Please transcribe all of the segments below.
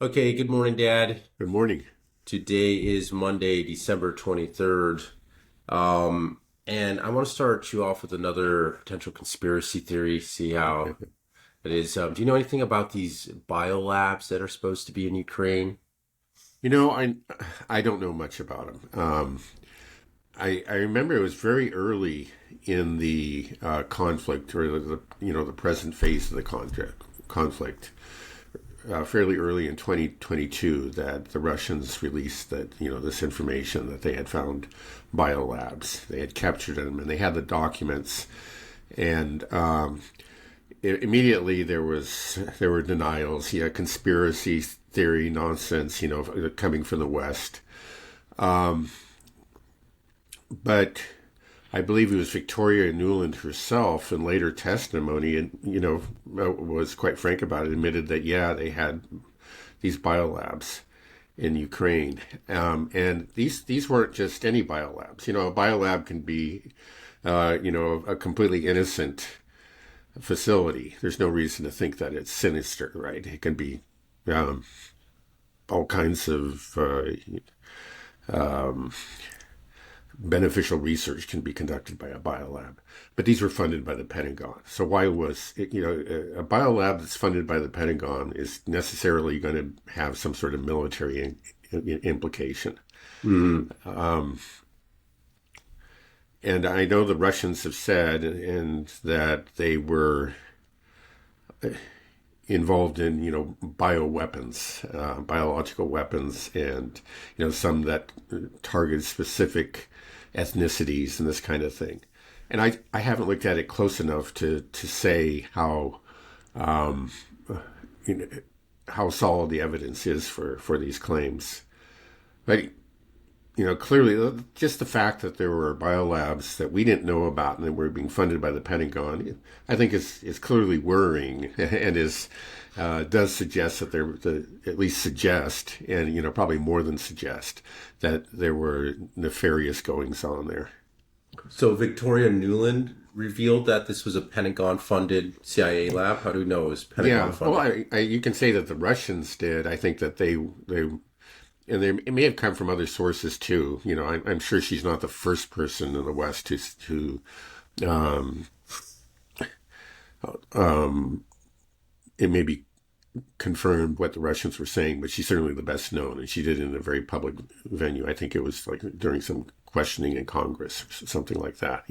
Okay, good morning, Dad. Good morning. Today is Monday, December 23rd. And I want to start you off with another potential conspiracy theory, see how it is. Do you know anything about these biolabs that are supposed to be in Ukraine? You know, I don't know much about them. I remember it was very early in the conflict, or the present phase of the conflict. Fairly early in 2022, that the Russians released that this information that they had found biolabs. They had captured them, and they had the documents. And immediately there were denials. Yeah, conspiracy theory nonsense. Coming from the West. But I believe it was Victoria Nuland herself in later testimony, and was quite frank about it. Admitted that they had these biolabs in Ukraine, and these weren't just any biolabs. A biolab can be, a completely innocent facility. There's no reason to think that it's sinister, right? It can be all kinds of beneficial research can be conducted by a biolab, but these were funded by the Pentagon. So why was it, a biolab that's funded by the Pentagon is necessarily going to have some sort of military implication? And I know the Russians have said and that they were involved in bioweapons, biological weapons, and some that target specific ethnicities and this kind of thing. And I haven't looked at it close enough to say how how solid the evidence is for these claims. But clearly, just the fact that there were biolabs that we didn't know about and that were being funded by the Pentagon, I think is clearly worrying, and does suggest that at least suggest, and probably more than suggest, that there were nefarious goings on there. So Victoria Nuland revealed that this was a Pentagon-funded CIA lab. How do we know it was Pentagon-funded? Well, you can say that the Russians did. I think that they and it may have come from other sources too. I'm sure she's not the first person in the West to it may be confirmed what the Russians were saying, but she's certainly the best known, and she did it in a very public venue. I think it was like during some questioning in Congress or something like that.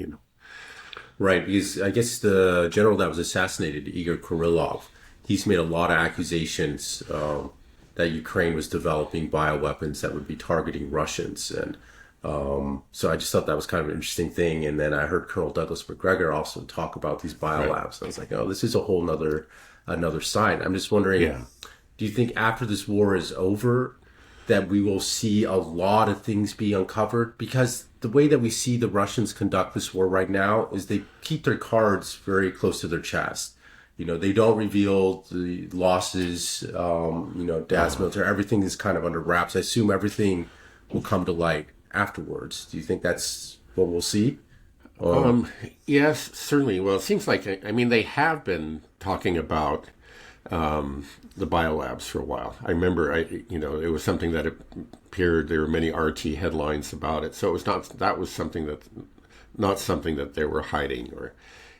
Right, because I guess the general that was assassinated, Igor Kirillov, he's made a lot of accusations that Ukraine was developing bioweapons that would be targeting Russians. And so I just thought that was kind of an interesting thing. And then I heard Colonel Douglas Macgregor also talk about these biolabs. Right. I was like, oh, this is a whole another side. I'm just wondering, do you think after this war is over that we will see a lot of things be uncovered? Because the way that we see the Russians conduct this war right now is they keep their cards very close to their chest. They don't reveal the losses, Dad's military. Everything is kind of under wraps. I assume everything will come to light afterwards. Do you think that's what we'll see? Yes, certainly. Well, it seems like, they have been talking about the biolabs for a while. I remember, it was something that appeared, there were many RT headlines about it. So it was not something that they were hiding,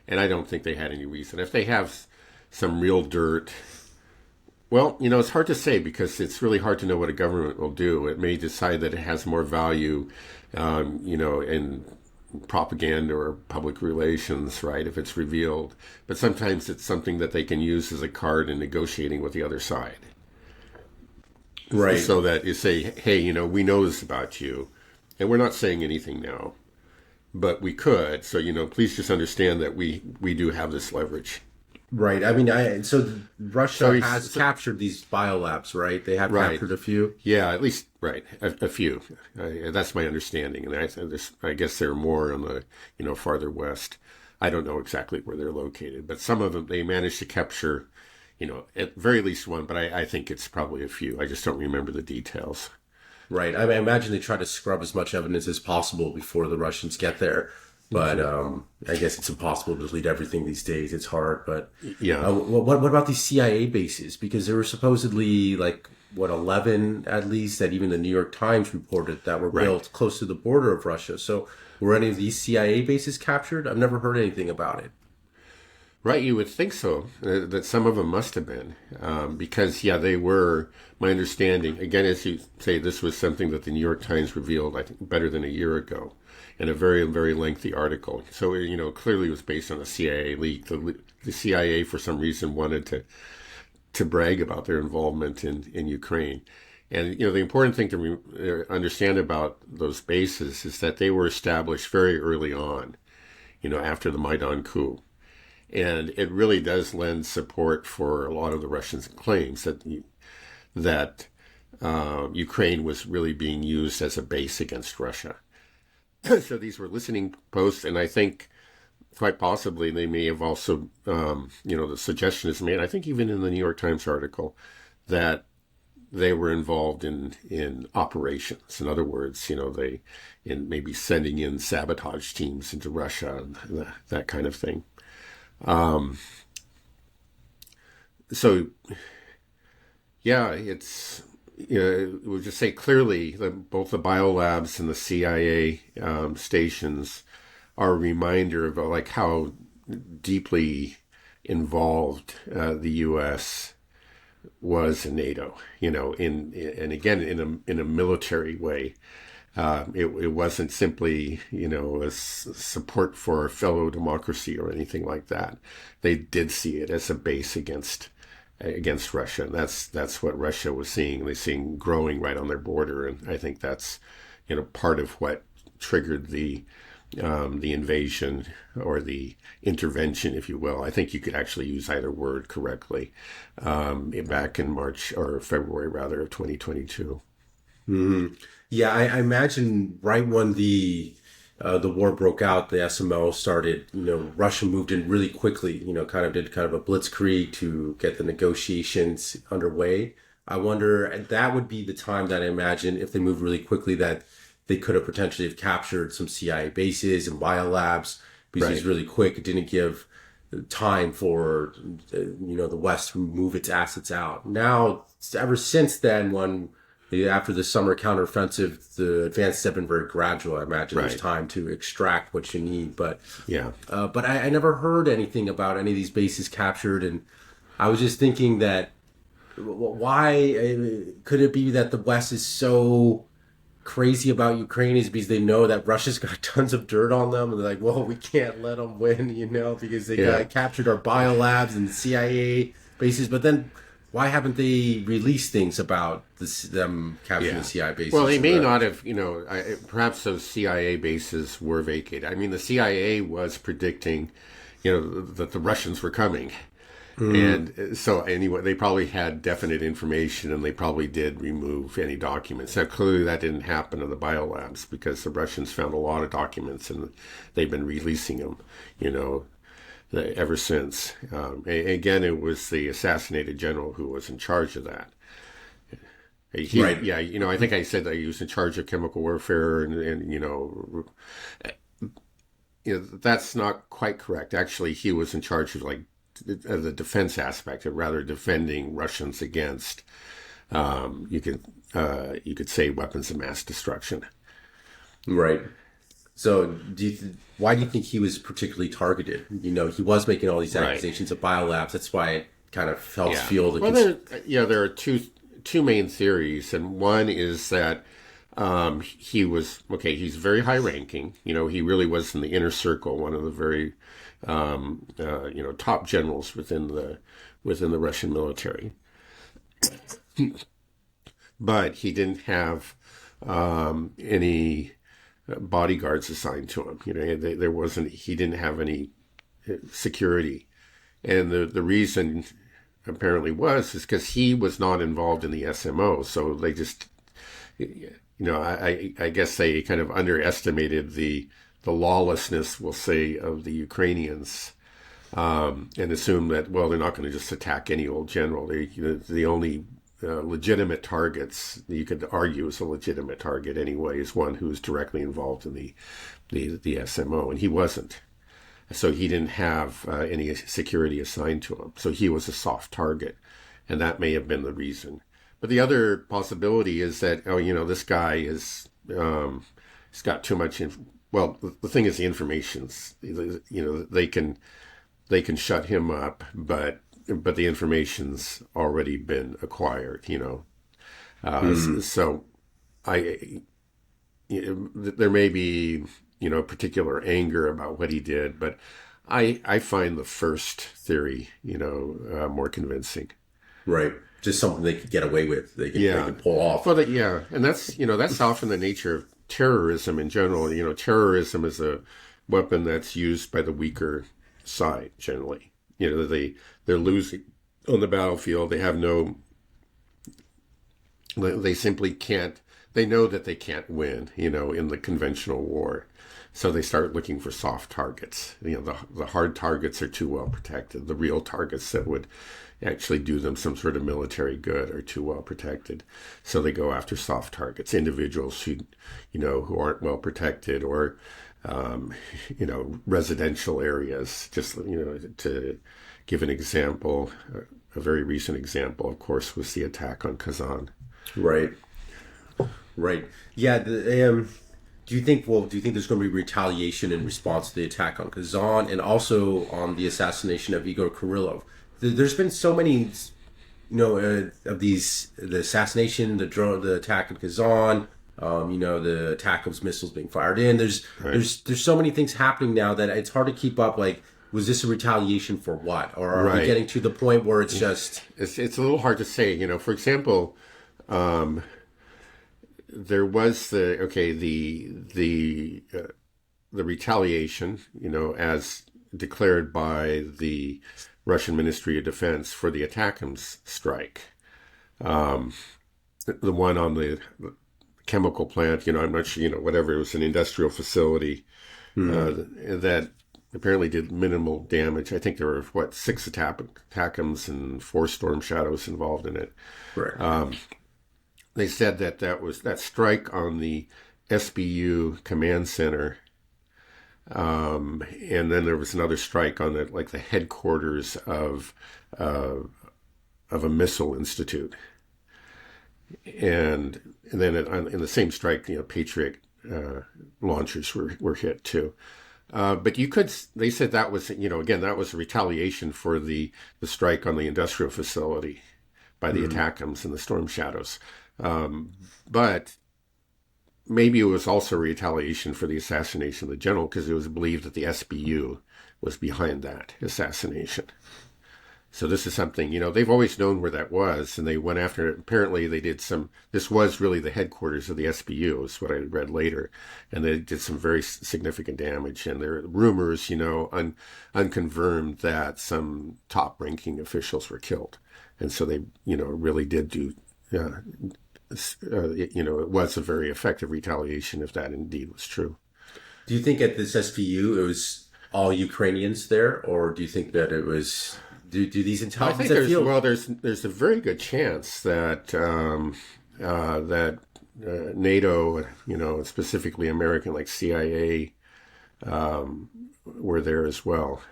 and I don't think they had any reason. If they have some real dirt, well, it's hard to say, because it's really hard to know what a government will do. It may decide that it has more value, in propaganda or public relations, right, if it's revealed. But sometimes it's something that they can use as a card in negotiating with the other side. Right. So that you say, hey, we know this about you, and we're not saying anything now, but we could. So, please just understand that we do have this leverage. Right. So Russia has captured these biolabs, right? They have captured a few. Yeah, at least, right, a few. That's my understanding, and I guess there are more on the farther west. I don't know exactly where they're located, but some of them they managed to capture, at very least one. But I think it's probably a few. I just don't remember the details. Right. I imagine they try to scrub as much evidence as possible before the Russians get there. But I guess it's impossible to delete everything these days. It's hard. But yeah. What about these CIA bases? Because there were supposedly like what, 11 at least, that even the New York Times reported that were Right. built close to the border of Russia. So were any of these CIA bases captured? I've never heard anything about it. Right, you would think so, that some of them must have been. Because, yeah, they were, my understanding, again, as you say, this was something that the New York Times revealed, I think, better than a year ago in a very, very lengthy article. So, clearly it was based on a CIA leak. The CIA, for some reason, wanted to brag about their involvement in Ukraine. And, the important thing to understand about those bases is that they were established very early on, after the Maidan coup. And it really does lend support for a lot of the Russians' claims that Ukraine was really being used as a base against Russia. So these were listening posts, and I think quite possibly they may have also, the suggestion is made, I think even in the New York Times article, that they were involved in operations. In other words, they in maybe sending in sabotage teams into Russia and that kind of thing. So, yeah, we'll just say clearly that both the biolabs and the CIA stations are a reminder of like how deeply involved the U.S. was in NATO. And again in a military way. It wasn't simply, support for a fellow democracy or anything like that. They did see it as a base against Russia. And that's what Russia was seeing. They're seeing growing right on their border. And I think that's, part of what triggered the invasion or the intervention, if you will. I think you could actually use either word correctly, back in March or February, rather, of 2022. Mm-hmm. Yeah, I imagine right when the war broke out, the SMO started, Russia moved in really quickly, did a blitzkrieg to get the negotiations underway. I wonder, that would be the time that I imagine if they moved really quickly that they could have potentially have captured some CIA bases and biolabs because Right. it was really quick. It didn't give time for, the West to move its assets out. Now, ever since then, after the summer counteroffensive, the advances have been very gradual. I imagine Right. there's time to extract what you need. But Yeah. but I never heard anything about any of these bases captured. And I was just thinking that why could it be that the West is so crazy about Ukraine is because they know that Russia's got tons of dirt on them. And they're like, well, we can't let them win, because they got captured our biolabs and CIA bases. But then why haven't they released things about them capturing the CIA bases? Well, they may not have, perhaps those CIA bases were vacated. I mean, the CIA was predicting, that the Russians were coming. And so anyway, they probably had definite information and they probably did remove any documents. Now, clearly that didn't happen in the biolabs because the Russians found a lot of documents and they've been releasing them, ever since. Again, it was the assassinated general who was in charge of that. Right. Yeah, I think I said that he was in charge of chemical warfare and that's not quite correct. Actually, he was in charge of the defense aspect, of rather defending Russians against, you could say, weapons of mass destruction. Right. So why do you think he was particularly targeted? He was making all these accusations of biolabs. That's why it kind of helps feel the... Well, there are two main theories, and one is that he's very high ranking. He really was in the inner circle, one of the very top generals within the Russian military. But he didn't have any bodyguards assigned to him. He didn't have any security. And the reason apparently is because he was not involved in the SMO. So they just, I guess they kind of underestimated the lawlessness, we'll say, of the Ukrainians, and assumed that, well, they're not going to just attack any old general. The only legitimate targets you could argue is a legitimate target anyway is one who's directly involved in the SMO, and he wasn't. So he didn't have any security assigned to him. So he was a soft target, and that may have been the reason. But the other possibility is that, oh, this guy he's got too much. Well, the thing is, the information's, they can shut him up, but the information's already been acquired. So I, there may be, particular anger about what he did, but I find the first theory, more convincing. Right. Just something they could get away with. They can pull off. Well, and that's often the nature of terrorism in general. Terrorism is a weapon that's used by the weaker side generally. They're losing on the battlefield. They simply can't. They know that they can't win. In the conventional war. So they start looking for soft targets. The hard targets are too well protected. The real targets that would actually do them some sort of military good are too well protected. So they go after soft targets, individuals who aren't well protected, or residential areas. Just to give an example, a very recent example, of course, was the attack on Kazan. Right. Yeah. Do you think there's going to be retaliation in response to the attack on Kazan and also on the assassination of Igor Kirillov? There's been so many, of these, the assassination, the attack on Kazan, the attack of missiles being fired in. There's so many things happening now that it's hard to keep up. Like, was this a retaliation for what? Or are we getting to the point where it's just... It's a little hard to say. For example... there was the retaliation, as declared by the Russian Ministry of Defense for the ATACMS strike. The one on the chemical plant, I'm not sure, whatever, it was an industrial facility that apparently did minimal damage. I think there were, 6 ATACMS and 4 Storm Shadows involved in it. Right. They said that strike on the SBU command center, and then there was another strike on the headquarters of a missile institute, and then in the same strike, Patriot launchers were hit too. But they said that was, again, that was a retaliation for the strike on the industrial facility by the ATACMS and the Storm Shadows. But maybe it was also retaliation for the assassination of the general, because it was believed that the SBU was behind that assassination. So this is something, they've always known where that was, and they went after it. Apparently this was really the headquarters of the SBU, is what I read later, and they did some very significant damage. And there are rumors, unconfirmed, that some top-ranking officials were killed. And so they, really did do... it was a very effective retaliation if that indeed was true. Do you think at this SVU it was all Ukrainians there, or do you think that it was? Do these intelligence? I think there's a very good chance that that NATO, specifically American, like CIA, were there as well.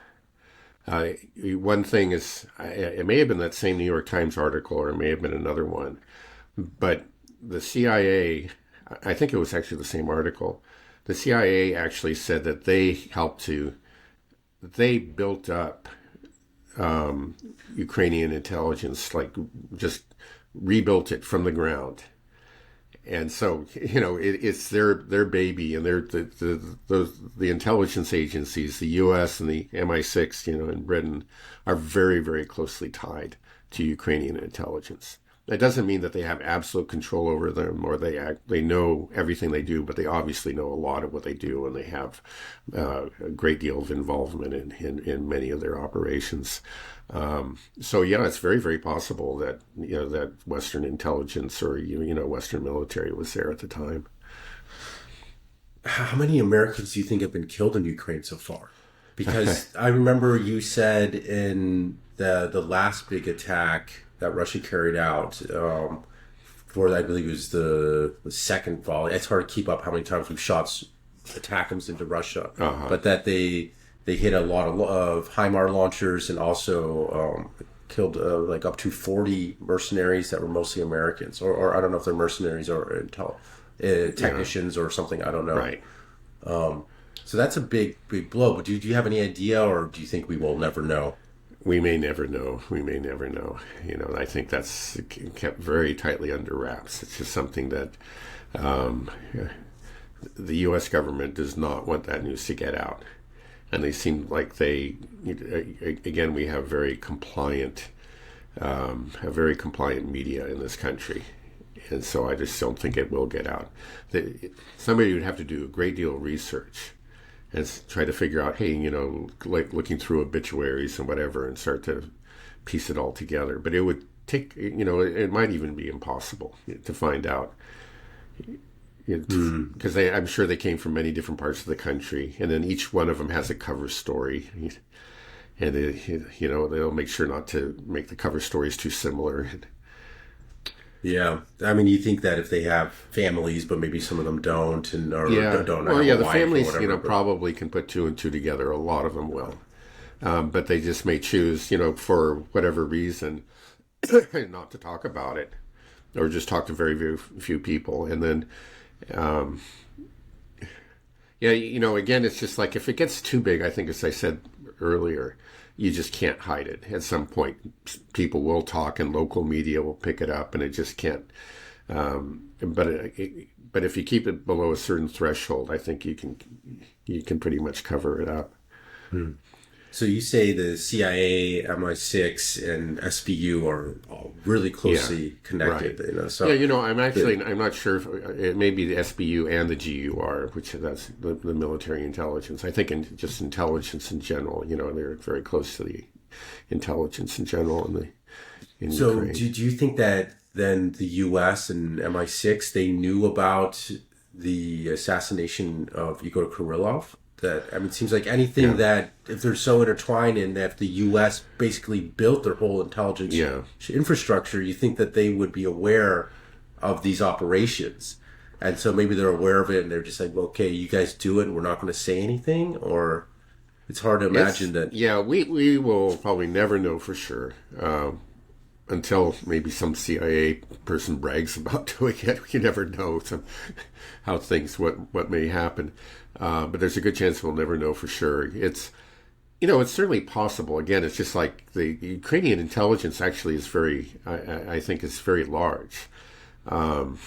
One thing is, it may have been that same New York Times article, or it may have been another one. But the CIA, I think it was actually the same article, the CIA actually said that they built up Ukrainian intelligence, just rebuilt it from the ground. And so, it's their baby, and the intelligence agencies, the U.S. and the MI6, in Britain, are very, very closely tied to Ukrainian intelligence. That doesn't mean that they have absolute control over them, or they know everything they do, but they obviously know a lot of what they do, and they have a great deal of involvement in many of their operations. So yeah, it's very, very possible that that Western intelligence or Western military was there at the time. How many Americans do you think have been killed in Ukraine so far? Because I remember you said in the last big attack that Russia carried out, for I believe it was the second volley. It's hard to keep up how many times we've shot ATACMS into Russia, but that they hit a lot of HIMARS launchers and also killed like up to 40 mercenaries that were mostly Americans, or I don't know if they're mercenaries or technicians or something. I don't know. Right. So that's a big blow. But do you have any idea, or do you think we will never know? We may never know. We may never know. I think that's kept very tightly under wraps. It's just something that the U.S. government does not want that news to get out. And they seem like again, we have very compliant media in this country. And so I just don't think it will get out. Somebody would have to do a great deal of research and try to figure out, hey, like looking through obituaries and whatever, and start to piece it all together. But it would take, it might even be impossible to find out. Because I'm sure they came from many different parts of the country, and then each one of them has a cover story. And, they'll make sure not to make the cover stories too similar. Yeah, I mean, you think that if they have families, but maybe some of them don't, don't have the wife families, or whatever, probably can put two and two together. A lot of them will, but they just may choose, for whatever reason, not to talk about it, or just talk to very, very few people, and then, again, it's just like if it gets too big, I think, as I said earlier, you just can't hide it. At some point, people will talk, and local media will pick it up, and it just can't. But if you keep it below a certain threshold, I think you can pretty much cover it up. So you say the CIA, MI6, and SBU are all really closely connected. Right. So I'm not sure if it may be the SBU and the GUR, which that's the military intelligence. I think just intelligence in general. They're very close to the intelligence in general in Ukraine. So do you think that then the U.S. and MI6 they knew about the assassination of Igor Kirillov? It seems like anything that, if they're so intertwined in that, if the U.S. basically built their whole intelligence infrastructure, you think that they would be aware of these operations. And so maybe they're aware of it and they're just like, well, okay, you guys do it and we're not going to say anything? Or it's hard to imagine that. Yeah, we will probably never know for sure until maybe some CIA person brags about doing it. You never know what may happen. But there's a good chance we'll never know for sure. It's certainly possible. Again, it's just like the Ukrainian intelligence actually is I think is very large. For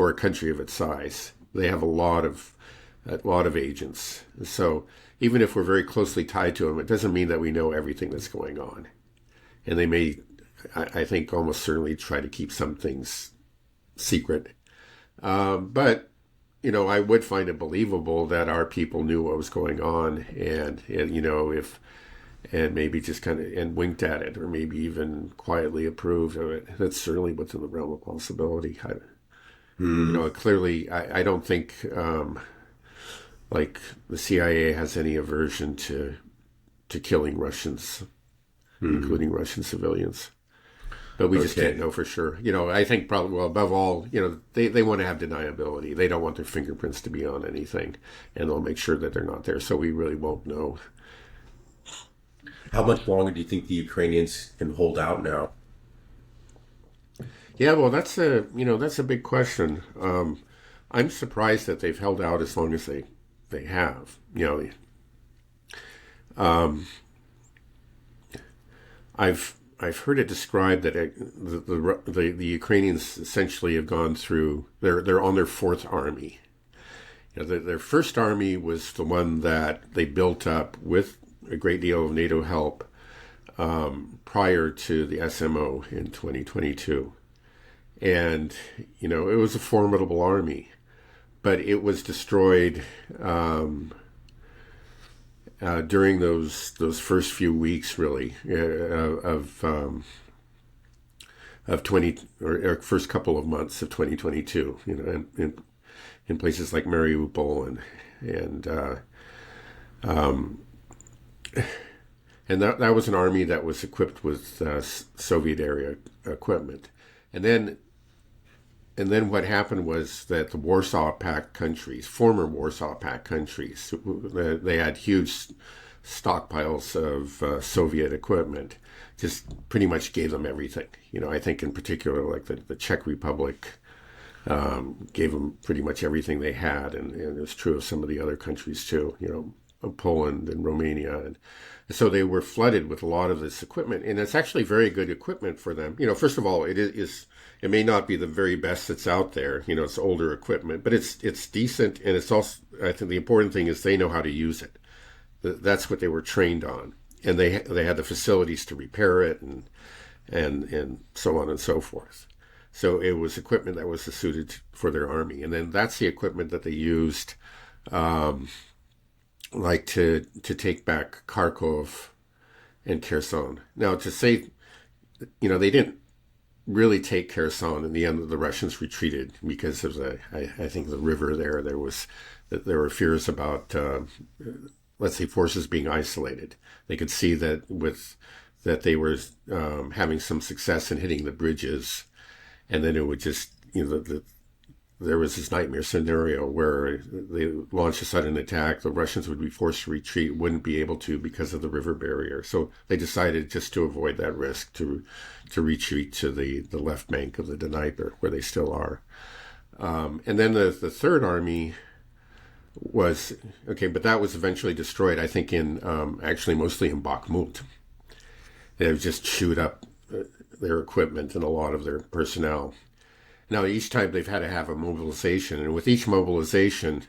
a country of its size, they have a lot of agents. So even if we're very closely tied to them, it doesn't mean that we know everything that's going on. And they may, I think, almost certainly try to keep some things secret. But I would find it believable that our people knew what was going on, and maybe just kind of and winked at it, or maybe even quietly approved of it. That's certainly within the realm of possibility. Clearly, I don't think like the CIA has any aversion to killing Russians, including Russian civilians. But we just can't know for sure. I think probably, well, above all, they want to have deniability. They don't want their fingerprints to be on anything, and they'll make sure that they're not there. So we really won't know. How much longer do you think the Ukrainians can hold out now? Yeah, well, that's a big question. I'm surprised that they've held out as long as they have. I've heard it described that the Ukrainians essentially have gone through. They're on their fourth army. Their first army was the one that they built up with a great deal of NATO help prior to the SMO in 2022, and it was a formidable army, but it was destroyed during those first few weeks, really, of 20 or first couple of months of 2022. In places like Mariupol and that was an army that was equipped with Soviet era equipment, and then what happened was that the Warsaw Pact countries, former Warsaw Pact countries, they had huge stockpiles of Soviet equipment, just pretty much gave them everything. I think in particular, like the Czech Republic gave them pretty much everything they had, and it's true of some of the other countries too, Poland and Romania. And so they were flooded with a lot of this equipment, and it's actually very good equipment for them. First of all, it may not be the very best that's out there. It's older equipment, but it's decent, and it's also, I think the important thing is they know how to use it. That's what they were trained on, and they had the facilities to repair it, and so on and so forth. So it was equipment that was suited for their army, and then that's the equipment that they used, like to take back Kharkov and Kherson. Now, to say, they didn't really take Kherson. In the end, the Russians retreated because of I think the river there. There were fears about, let's say, forces being isolated. They could see that they were having some success in hitting the bridges, and then it would just, there was this nightmare scenario where they launched a sudden attack. The Russians would be forced to retreat, wouldn't be able to because of the river barrier. So they decided, just to avoid that risk, to retreat to the left bank of the Dnieper, where they still are. And then the Third Army was, but that was eventually destroyed, I think, actually mostly in Bakhmut. They would just shoot up their equipment and a lot of their personnel. Now, each time they've had to have a mobilization, and with each mobilization,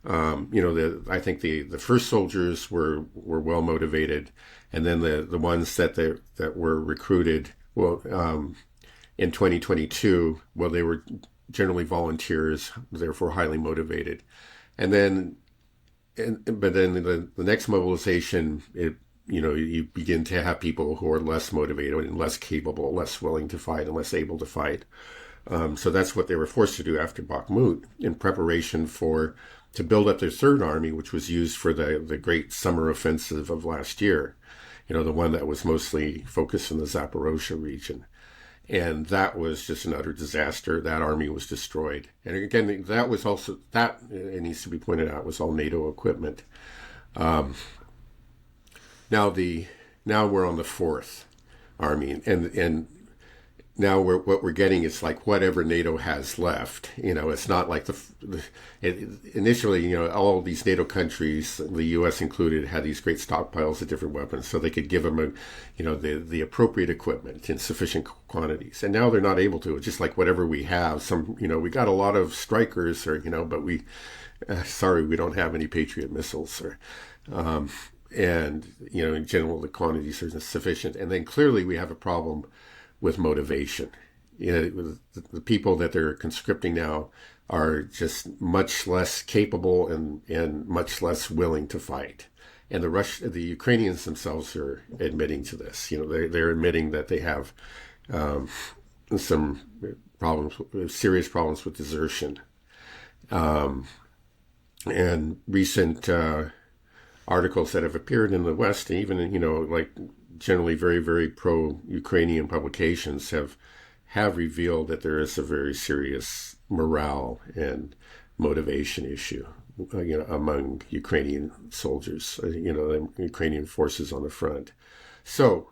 I think the first soldiers were well motivated, and then the ones that were recruited, in 2022, they were generally volunteers, therefore highly motivated, but then the next mobilization, you begin to have people who are less motivated and less capable, less willing to fight, and less able to fight. So that's what they were forced to do after Bakhmut in preparation to build up their Third Army, which was used for the great summer offensive of last year, the one that was mostly focused in the Zaporozhye region. And that was just an utter disaster. That army was destroyed. And again, that was also, it needs to be pointed out, was all NATO equipment. Now we're on the Fourth Army, and now what we're getting is like whatever NATO has left. It's not like initially, all these NATO countries, the U.S. included, had these great stockpiles of different weapons, so they could give them the appropriate equipment in sufficient quantities. And now they're not able to. It's just like whatever we have. We got a lot of strikers, but sorry, we don't have any Patriot missiles, and in general the quantities are sufficient. And then clearly we have a problem with motivation. The people that they're conscripting now are just much less capable and much less willing to fight. And the Ukrainians themselves are admitting to this. They're admitting that they have some serious problems with desertion. And recent articles that have appeared in the West, even like generally very, very pro-Ukrainian publications, have revealed that there is a very serious morale and motivation issue, among Ukrainian soldiers, the Ukrainian forces on the front. So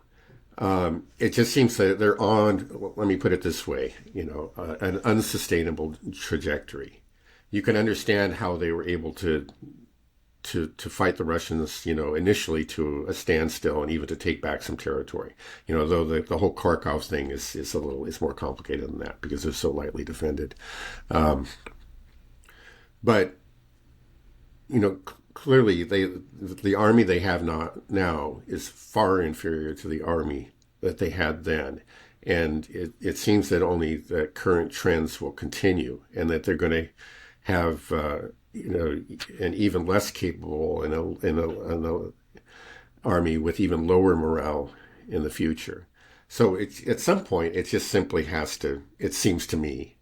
it just seems that they're on, let me put it this way, an unsustainable trajectory. You can understand how they were able to fight the Russians, initially to a standstill and even to take back some territory. Though the whole Kharkov thing is more complicated than that because they're so lightly defended. But clearly the army they have now is far inferior to the army that they had then. And it seems that only the current trends will continue, and that they're going to have an even less capable an army with even lower morale in the future. So at some point, it just simply has to, it seems to me,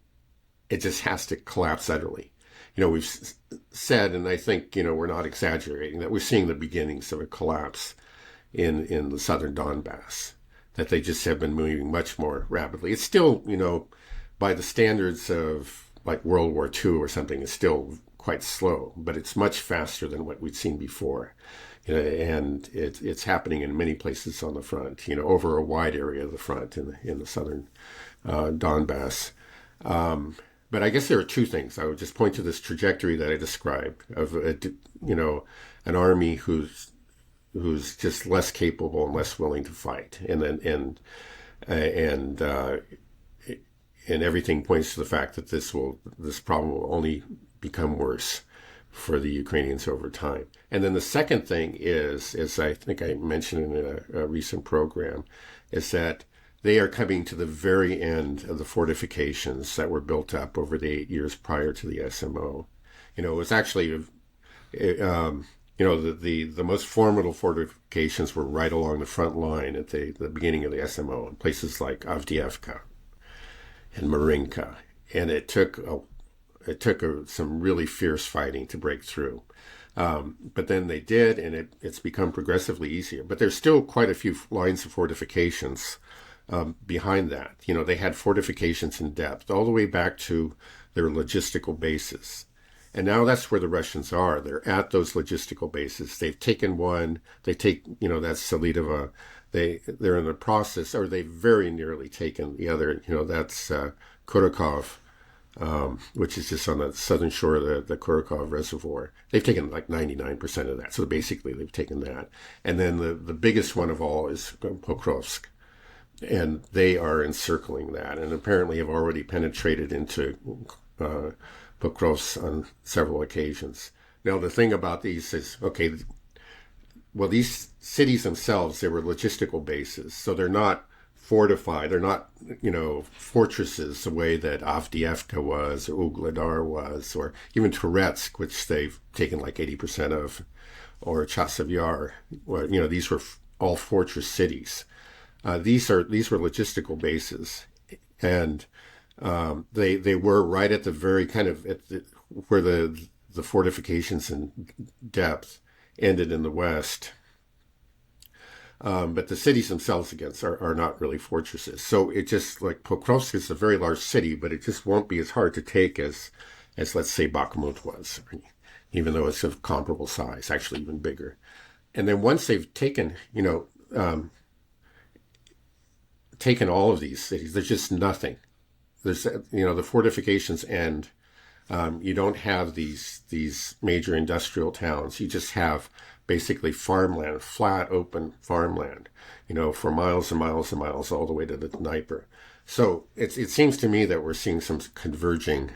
it just has to collapse utterly. We've said, and I think, we're not exaggerating, that we're seeing the beginnings of a collapse in the southern Donbas, that they just have been moving much more rapidly. It's still, by the standards of like World War II or something, it's still quite slow, but it's much faster than what we'd seen before. and it's happening in many places on the front, over a wide area of the front in the southern Donbas. But I guess there are two things. I would just point to this trajectory that I described of an army who's just less capable and less willing to fight, and everything points to the fact that this problem will only become worse for the Ukrainians over time. And then the second thing is, as I think I mentioned in a recent program, is that they are coming to the very end of the fortifications that were built up over the 8 years prior to the SMO. It was actually, the most formidable fortifications were right along the front line at the beginning of the SMO, in places like Avdiivka and Marinka, and it took some really fierce fighting to break through. But then they did, and it's become progressively easier. But there's still quite a few lines of fortifications behind that. They had fortifications in depth all the way back to their logistical bases. And now that's where the Russians are. They're at those logistical bases. They've taken one. They take, that's Salidovo. They're in the process, or they've very nearly taken the other. That's Kurakov, which is just on the southern shore of the Kurakov Reservoir. They've taken like 99% of that. So basically, they've taken that. And then the biggest one of all is Pokrovsk. And they are encircling that, and apparently have already penetrated into Pokrovsk on several occasions. Now, the thing about these is, these cities themselves, they were logistical bases, so they're not fortified. They're not, fortresses the way that Avdiivka was, or Ugledar was, or even Toretsk, which they've taken like 80% of, or Chasiv Yar. These were all fortress cities. These were logistical bases, and they were right at the very kind of where the fortifications in depth ended in the west. But the cities themselves, again, are not really fortresses. So it just, like, Pokrovsk is a very large city, but it just won't be as hard to take as let's say, Bakhmut was, even though it's of comparable size, actually even bigger. And then once they've taken all of these cities, there's just nothing. There's, the fortifications end. You don't have these major industrial towns. You just have basically farmland, flat, open farmland, for miles and miles and miles all the way to the Dnieper. So it seems to me that we're seeing some converging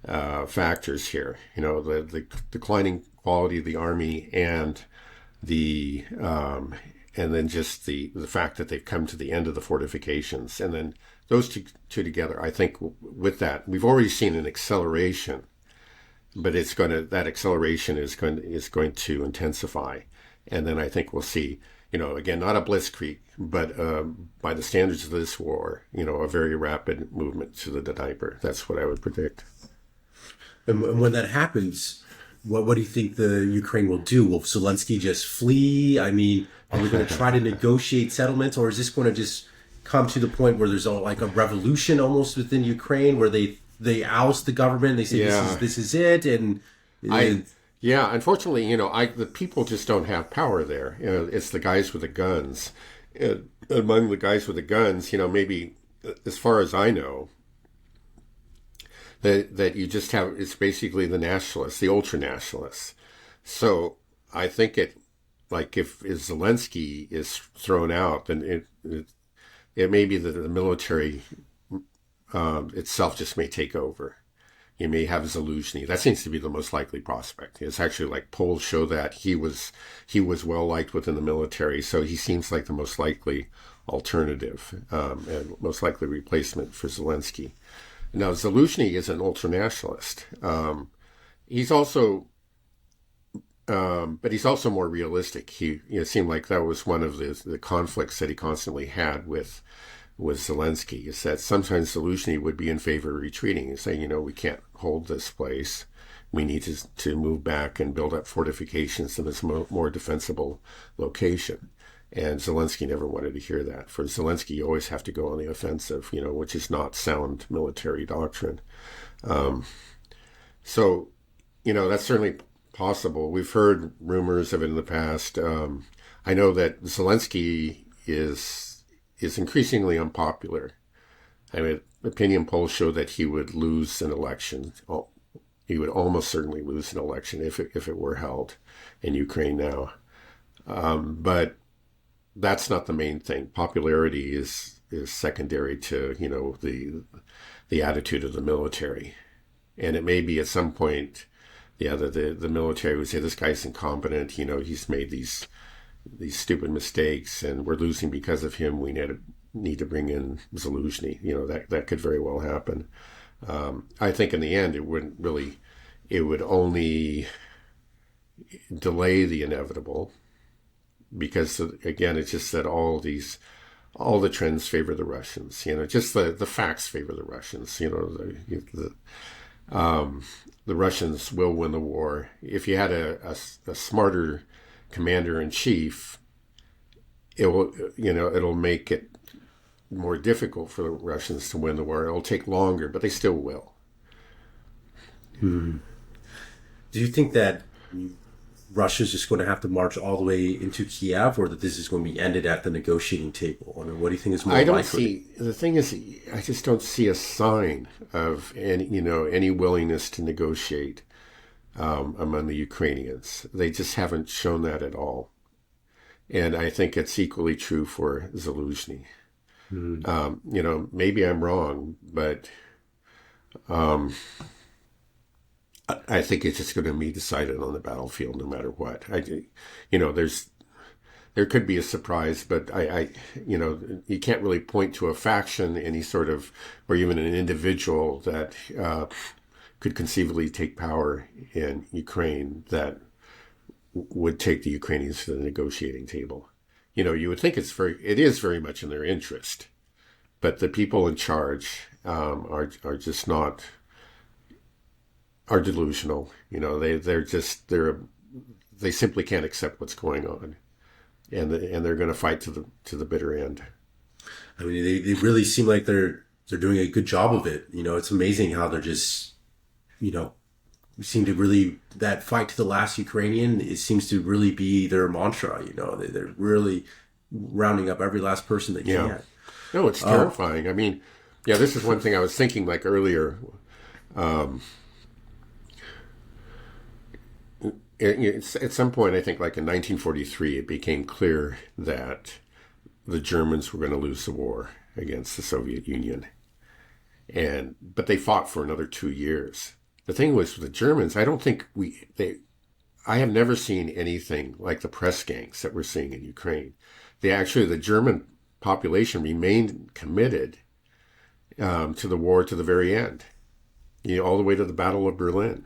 factors here. The declining quality of the army and and then just the fact that they've come to the end of the fortifications. And then those two together, I think with that, we've already seen an acceleration, but that acceleration is going to intensify. And then I think we'll see, again, not a blitzkrieg, but by the standards of this war, a very rapid movement to the Dnieper. That's what I would predict. And when that happens, what do you think the Ukraine will do? Will Zelensky just flee? I mean, are we going to try to negotiate settlements, or is this going to just come to the point where there's like a revolution almost within Ukraine, where they oust the government, they say this is it, and unfortunately, the people just don't have power there. It's the guys with the guns. Among the guys with the guns, maybe as far as I know, that you just have, it's basically the nationalists, the ultra-nationalists. So I think if Zelensky is thrown out, then it may be that the military itself just may take over. You may have Zaluzhny. That seems to be the most likely prospect. It's actually, like, polls show that he was well liked within the military, so he seems like the most likely alternative and most likely replacement for Zelensky. Now, Zaluzhny is an ultranationalist. He's also, but he's also more realistic. It seemed like that was one of the conflicts that he constantly had with Zelensky, is that sometimes Zaluzhny would be in favor of retreating and saying, we can't hold this place. We need to move back and build up fortifications in this more defensible location. And Zelensky never wanted to hear that. For Zelensky, you always have to go on the offensive, which is not sound military doctrine. So, that's certainly possible. We've heard rumors of it in the past. I know that Zelensky is increasingly unpopular. I mean, opinion polls show that he would lose an election. He would almost certainly lose an election if it were held in Ukraine now. But that's not the main thing. Popularity is secondary to, the attitude of the military. And it may be at some point, the military would say, this guy's incompetent, he's made these stupid mistakes and we're losing because of him. We need to bring in Zelensky. That could very well happen. I think in the end, it would only delay the inevitable, because again, it's just that all the trends favor the Russians. Just the facts favor the Russians. The Russians will win the war. If you had a smarter commander in chief, it'll make it more difficult for the Russians to win the war. It'll take longer, but they still will. Do you think that Russia's just going to have to march all the way into Kiev, or that this is going to be ended at the negotiating table? I mean, what do you think is more likely? The thing is, I just don't see a sign of any willingness to negotiate among the Ukrainians. They just haven't shown that at all. And I think it's equally true for Zelensky. Maybe I'm wrong, but I think it's just going to be decided on the battlefield no matter what. There could be a surprise, but you can't really point to a faction, any sort of, or even an individual that could conceivably take power in Ukraine that would take the Ukrainians to the negotiating table. You would think it is very much in their interest, but the people in charge are delusional. They simply can't accept what's going on, and they're going to fight to the bitter end. I mean, they really seem like they're doing a good job of it. It's amazing how they're just, seem to really, that fight to the last Ukrainian, it seems to really be their mantra. They're really rounding up every last person they can. No, it's terrifying. I mean, this is one thing I was thinking like earlier. At some point, I think like in 1943, it became clear that the Germans were going to lose the war against the Soviet Union. But they fought for another 2 years. The thing was, with the Germans, I don't think I have never seen anything like the press gangs that we're seeing in Ukraine. The German population remained committed to the war to the very end, all the way to the Battle of Berlin.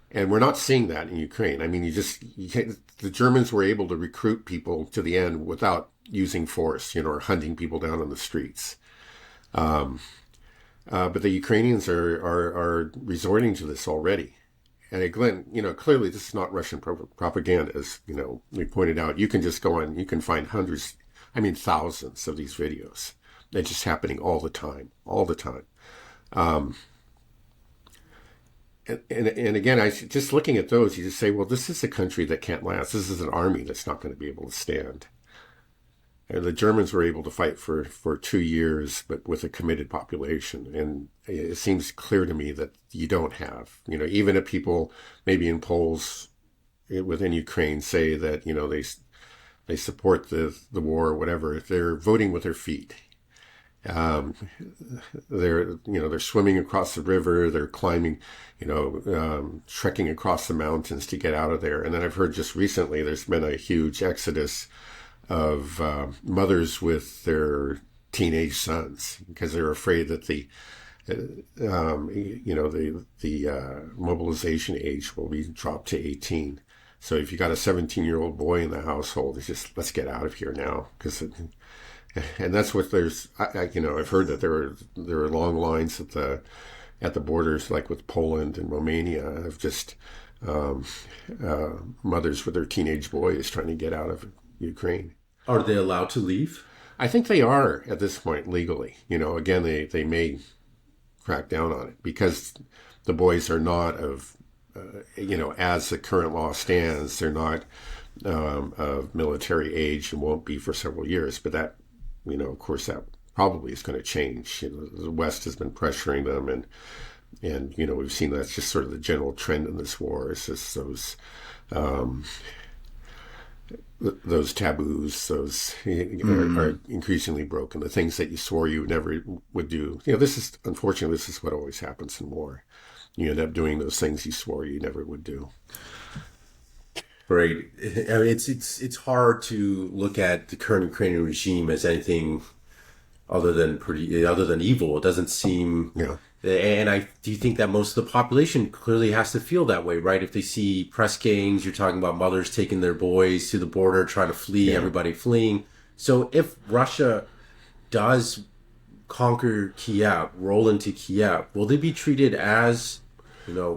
And we're not seeing that in Ukraine. I mean, the Germans were able to recruit people to the end without using force, or hunting people down on the streets. But the Ukrainians are resorting to this already. And again, clearly this is not Russian propaganda, as, we pointed out. You can just go on, you can find thousands of these videos. They're just happening all the time. And again, just looking at those, you just say, well, this is a country that can't last. This is an army that's not going to be able to stand. And the Germans were able to fight for 2 years, but with a committed population. And it seems clear to me that you don't have, even if people maybe in polls within Ukraine say that, they support the war or whatever, if they're voting with their feet. They're swimming across the river, they're climbing, trekking across the mountains to get out of there. And then I've heard just recently there's been a huge exodus of mothers with their teenage sons because they're afraid that the mobilization age will be dropped to 18. So if you got a 17-year-old boy in the household, it's just, let's get out of here now. And that's what I've heard that there are long lines at the borders, like with Poland and Romania, of just mothers with their teenage boys trying to get out of Ukraine. Are they allowed to leave? I think they are at this point legally. Again, they may crack down on it because the boys are not of as the current law stands, they're not of military age and won't be for several years. But that, of course, that probably is going to change. The West has been pressuring them, and we've seen that's just sort of the general trend in this war. Is just those taboos, those are increasingly broken. The things that you swore you never would do. Unfortunately, this is what always happens in war. You end up doing those things you swore you never would do. Right. I mean, it's hard to look at the current Ukrainian regime as anything other than evil. It doesn't seem. Yeah. And do you think that most of the population clearly has to feel that way, right? If they see press gangs, you're talking about mothers taking their boys to the border, trying to flee, everybody fleeing. So if Russia does conquer Kiev, roll into Kiev, will they be treated as,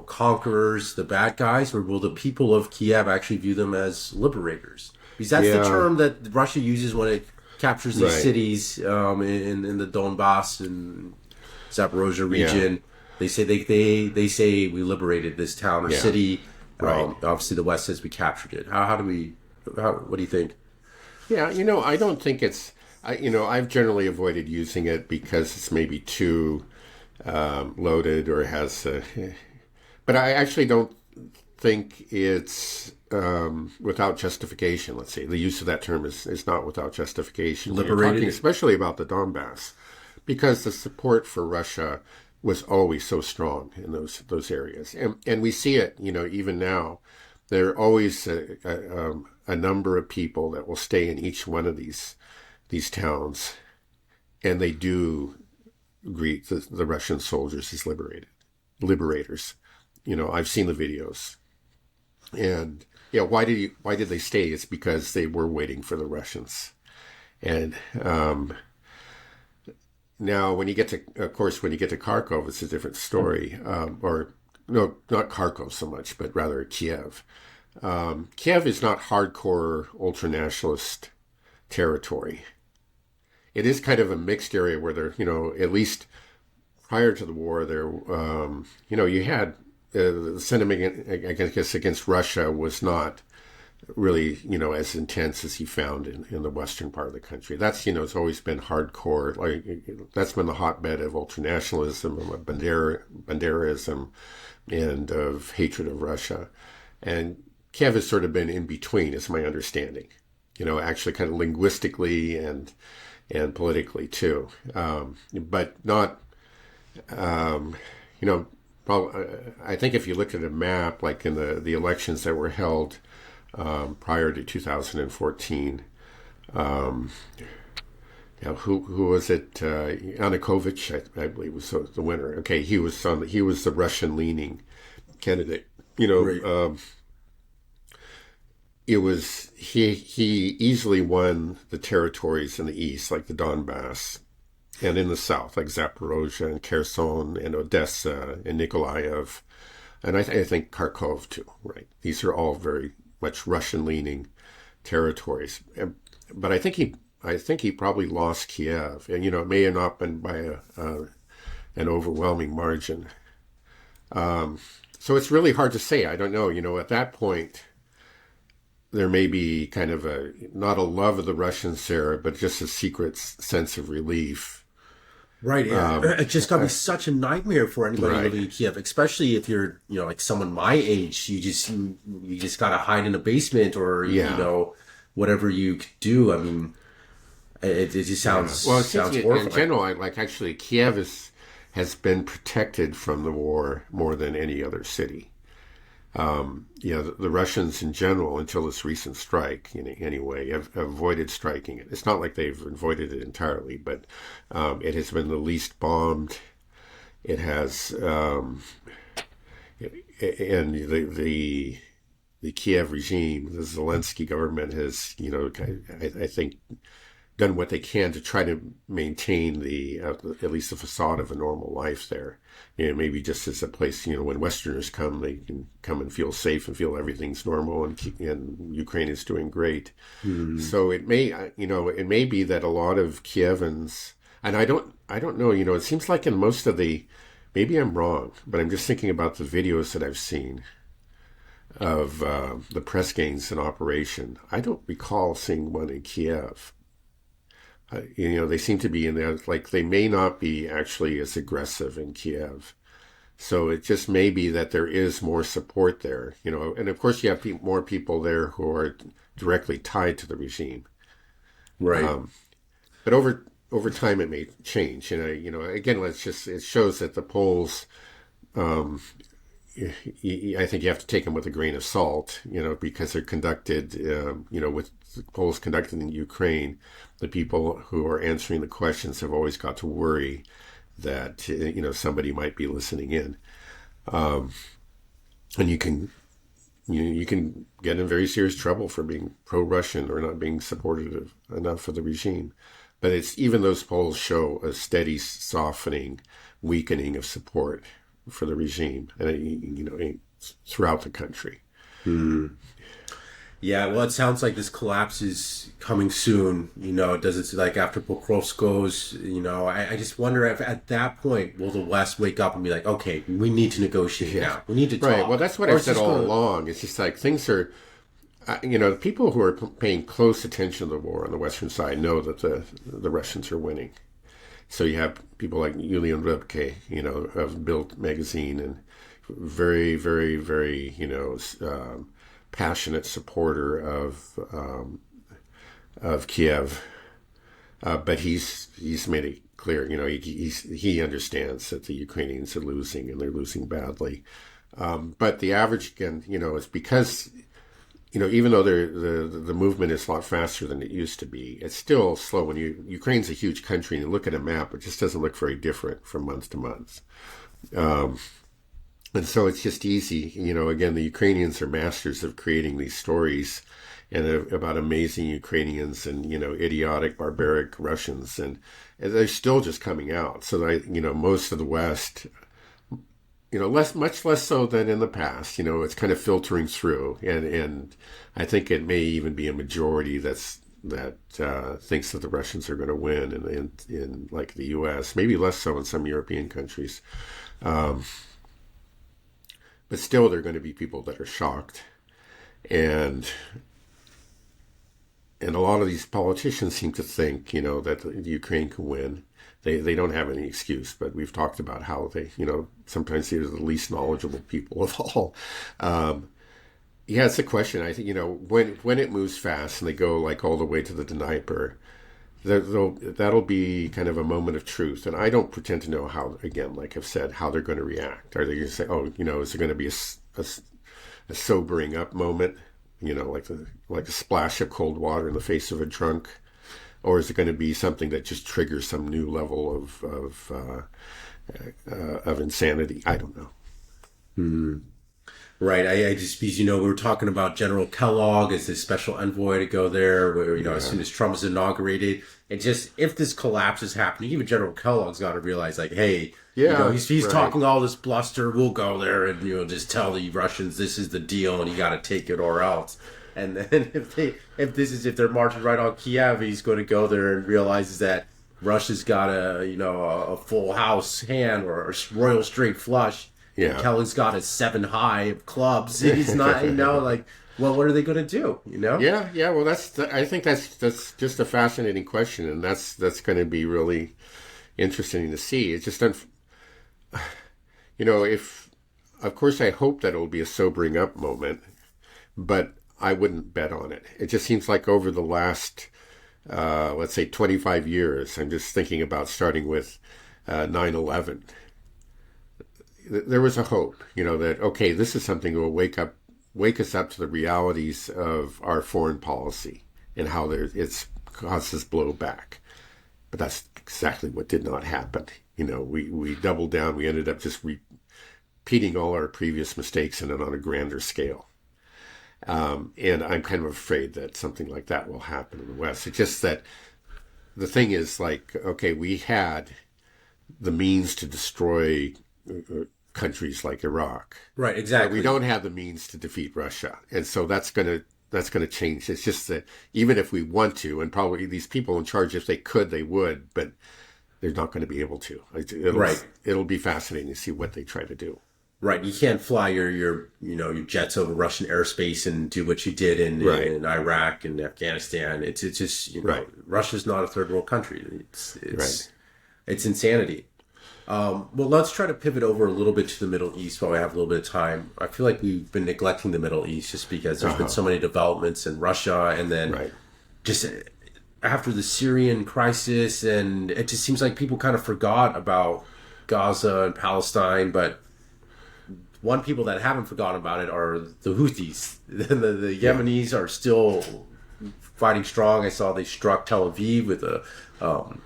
conquerors, the bad guys, or will the people of Kiev actually view them as liberators? Because that's the term that Russia uses when it captures these cities in the Donbas and Zaporozhye region. They say we liberated this town or city. Right. Obviously, the West says we captured it. What do you think? Yeah, I don't think it's. I've generally avoided using it because it's maybe too loaded or has. But I actually don't think it's without justification. Let's say the use of that term is not without justification. Liberated, especially about the Donbas. Because the support for Russia was always so strong in those areas, and we see it, even now. There are always a number of people that will stay in each one of these towns, and they do greet the Russian soldiers as liberators. I've seen the videos, and why did they stay? It's because they were waiting for the Russians, and. Now, when you get to Kharkov, it's a different story. Or no, not Kharkov so much, but rather Kiev. Kiev is not hardcore ultranationalist territory. It is kind of a mixed area where there, at least prior to the war, there, you had the sentiment, I guess, against Russia was not really, as intense as he found in the western part of the country. That's, it's always been hardcore. That's been the hotbed of ultranationalism, of Banderism, and of hatred of Russia. And Kiev has sort of been in between, is my understanding. Actually kind of linguistically and politically too. But not, I think if you look at a map, like in the elections that were held prior to 2014. Who was it? Yanukovych, I believe, was the winner. Okay, he was the Russian-leaning candidate. Right. It was he easily won the territories in the east, like the Donbas, and in the south, like Zaporozhye and Kherson and Odessa and Nikolaev, and I think Kharkov too. Right, these are all very much Russian-leaning territories, but I think he probably lost Kiev, and it may have not been by an overwhelming margin. So it's really hard to say. I don't know. At that point, there may be kind of not a love of the Russians there, but just a secret sense of relief. Right. It's just got to be such a nightmare for anybody living in Kiev, especially if you're, like someone my age. You just got to hide in a basement or, whatever you could do. I mean, it just sounds horrifying. In general, actually Kiev has been protected from the war more than any other city. The Russians in general, until this recent strike, anyway, have avoided striking it. It's not like they've avoided it entirely, but it has been the least bombed. It has, and the Kiev regime, the Zelensky government has, I think, done what they can to try to maintain at least the facade of a normal life there. Maybe just as a place, when Westerners come, they can come and feel safe and feel everything's normal, and Ukraine is doing great. Mm-hmm. So it may be that a lot of Kievans, and I don't know, it seems like in most of maybe I'm wrong, but I'm just thinking about the videos that I've seen. of the press gangs in operation. I don't recall seeing one in Kiev. They seem to be in there, like they may not be actually as aggressive in Kiev. So it just may be that there is more support there, and of course you have more people there who are directly tied to the regime. Right. But over time it may change. And again, it shows that the polls. I think you have to take them with a grain of salt, because they're conducted, with the polls conducted in Ukraine. The people who are answering the questions have always got to worry that somebody might be listening in, and you can get in very serious trouble for being pro-Russian or not being supportive enough of the regime. But it's even those polls show a steady softening, weakening of support for the regime, and throughout the country. Mm. Yeah, well, it sounds like this collapse is coming soon. It doesn't like after Pokrovsk goes. I just wonder if at that point will the West wake up and be like, okay, we need to negotiate now. We need to talk. Right. Well, that's what I've said all along. It's just like things are. The people who are paying close attention to the war on the Western side know that the Russians are winning. So you have people like Yulian Rybke, of Bild magazine, and very, very, very, passionate supporter of Kiev. But he's made it clear, he understands that the Ukrainians are losing, and they're losing badly. But the average, again, is because, even though the movement is a lot faster than it used to be, it's still slow. When Ukraine's a huge country, and you look at a map, it just doesn't look very different from month to month. And so it's just easy. Again, the Ukrainians are masters of creating these stories and about amazing Ukrainians and, idiotic, barbaric Russians. And they're still just coming out. So that, most of the West, much less so than in the past, it's kind of filtering through. And I think it may even be a majority that thinks that the Russians are going to win in like the U.S., maybe less so in some European countries. But still, there are going to be people that are shocked. And a lot of these politicians seem to think, that Ukraine can win. They don't have any excuse, but we've talked about how they, sometimes they're the least knowledgeable people of all. Yeah, it's a question. I think, when it moves fast and they go like all the way to the Dnieper, that'll be kind of a moment of truth. And I don't pretend to know how, again, like I've said, how they're going to react. Are they going to say, is there going to be a sobering up moment, like a splash of cold water in the face of a drunk? Or is it going to be something that just triggers some new level of insanity? I don't know. Hmm. Right. I just, because, we were talking about General Kellogg as the special envoy to go there, where, as soon as Trump is inaugurated. And just, if this collapse is happening, even General Kellogg's got to realize, like, hey, he's right. Talking all this bluster. We'll go there and, just tell the Russians this is the deal and you got to take it or else. And then if they're marching right on Kiev, he's going to go there and realizes that Russia's got a full house hand or a royal straight flush. Yeah. Kelly's got a 7 high of clubs. He's not, well, what are they going to do? Yeah. Well, I think that's just a fascinating question, and that's going to be really interesting to see. It's just, if, of course, I hope that it'll be a sobering up moment, but I wouldn't bet on it. It just seems like over the last, let's say, 25 years, I'm just thinking about starting with 9/11. There was a hope, that, okay, this is something that will wake us up to the realities of our foreign policy and how it's caused us blowback. But that's exactly what did not happen. We doubled down. We ended up just repeating all our previous mistakes and on a grander scale. And I'm kind of afraid that something like that will happen in the West. It's just that the thing is, like, okay, we had the means to destroy countries like Iraq. Right, exactly. But we don't have the means to defeat Russia. And so that's going to change. It's just that even if we want to, and probably these people in charge, if they could, they would, but they're not going to be able to. It'll be fascinating to see what they try to do. Right, you can't fly your jets over Russian airspace and do what you did in Iraq and Afghanistan. It's just Russia's not a third world country. It's insanity. Well, let's try to pivot over a little bit to the Middle East while we have a little bit of time. I feel like we've been neglecting the Middle East just because there's been so many developments in Russia, and then just after the Syrian crisis, and it just seems like people kind of forgot about Gaza and Palestine, but one people that haven't forgotten about it are the Houthis. The Yemenis are still fighting strong. I saw they struck Tel Aviv with a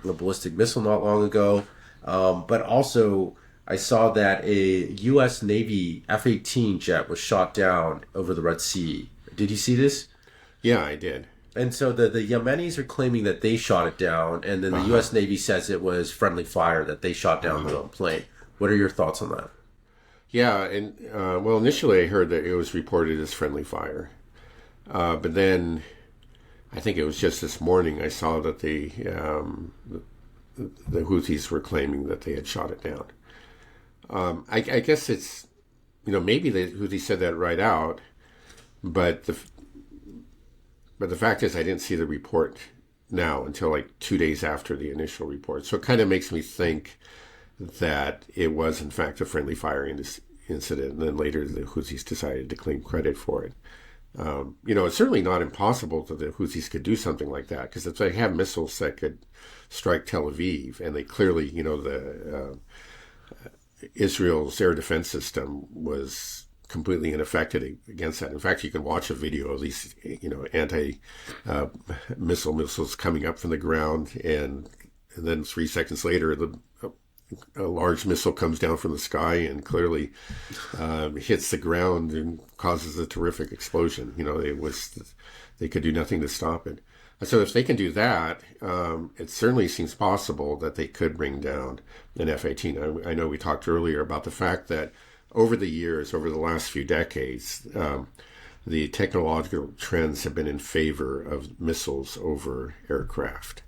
ballistic missile not long ago. But also, I saw that a U.S. Navy F-18 jet was shot down over the Red Sea. Did you see this? Yeah, I did. And so the Yemenis are claiming that they shot it down, and then the U.S. Navy says it was friendly fire, that they shot down the plane. What are your thoughts on that? Yeah, and well, initially I heard that it was reported as friendly fire. But then I think it was just this morning I saw that the Houthis were claiming that they had shot it down. I guess it's, maybe the Houthis said that right out, but the fact is I didn't see the report now until like 2 days after the initial report. So it kind of makes me think that it was in fact a friendly fire incident, and then later the Houthis decided to claim credit for it. It's certainly not impossible that the Houthis could do something like that, because if they have missiles that could strike Tel Aviv, and they clearly, Israel's air defense system was completely unaffected against that. In fact, you can watch a video of these, missiles coming up from the ground, and then 3 seconds later, a large missile comes down from the sky and clearly hits the ground and causes a terrific explosion. They could do nothing to stop it. So if they can do that, it certainly seems possible that they could bring down an F-18. I know we talked earlier about the fact that over the years, over the last few decades, the technological trends have been in favor of missiles over aircraft.